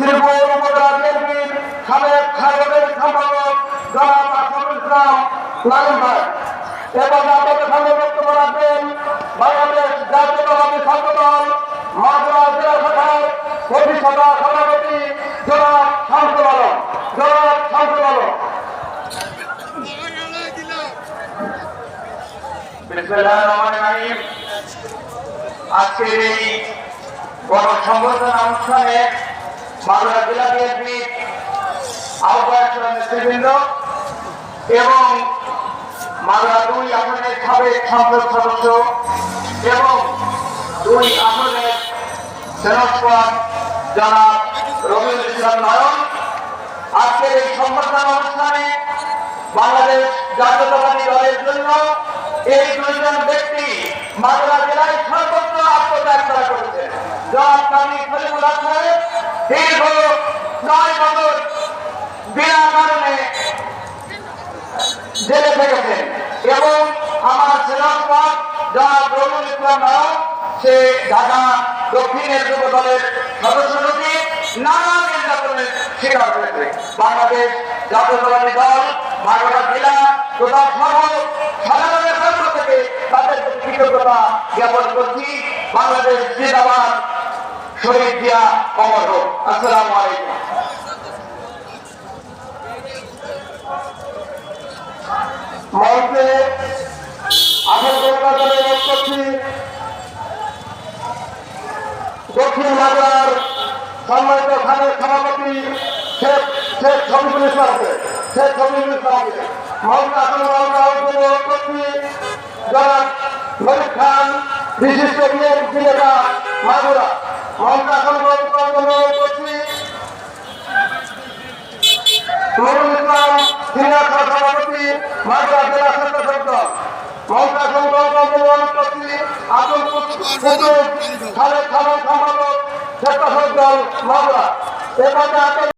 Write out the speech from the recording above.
শ্রীপুর উপজেলা বিএনপির সাবেক সাংগঠনিক সম্পাদক জনাব আশরাফুল ইসলাম লালন ভাই এবং আপনাদের সামনে বক্তব্য রাখবেন বাংলাদেশ জাতীয়তাবাদী ছাত্রদল মাগুরা জেলা শাখার প্রতিষ্ঠাতা সভাপতি জনাব শামসুল আলম। আজকের এই গণসংবর্ধনা অনুষ্ঠানে মাগুরা জেলা বিএনপির আহ্বায়ক নেতৃবৃন্দ এবং মাগুরা 2 আসনের সাবেক সংসদ সদস্য এবং 2 আসনের সেনাপদ জনাব রবিউল ইসলাম নয়ন, আজকের এই সংবর্ধনা অনুষ্ঠানে বাংলাদেশ জাতীয়তাবাদী দলের জন্য এই 2 জন ব্যক্তি মাগুরা জেলায় সর্বোচ্চ আত্মত্যাগ করা করেছেন। জনাব কাজী খলিলুল হক সাহেব দীর্ঘ 9 বছর বিনা কারণে জেলে থেকেছেন এবং আমার সেনাপদ জনাব রবিউল ইসলাম নয়ন সে ঢাকা দক্ষিণের যুব দলের সদস্য সচিব নানা নির্যাতনের শিকার হয়েছে। বাংলাদেশ জাতীয়তাবাদী দল মাগুরা জেলা তথা সাধারণের পক্ষ থেকে তাদের কৃতজ্ঞতা জ্ঞাপন করছি। বাংলাদেশ জিন্দাবাদ, শহীদ জিয়া অমর হোক। আসসালামু আলাইকুম। মঞ্চে দক্ষিণ মাগুরার সম্মানিত খানের সভাপতি শেখ শফিকুল ইসলামকে মঞ্চে আসন গ্রহণ করছি জনাব নবী খান, বিশিষ্ট বিএনপি নেতা মাগুরা। মঞ্চে আসন গ্রহণ করছি নুরুল ইসলাম, সিনিয়র সভাপতি মাগুরা জেলা স্বেচ্ছাসেবক দল। মঞ্চে আসন গ্রহণ করছি আব্দুল কুতুব, সাবেক সম্পাদক স্বেচ্ছাসেবক দল মাগুরা।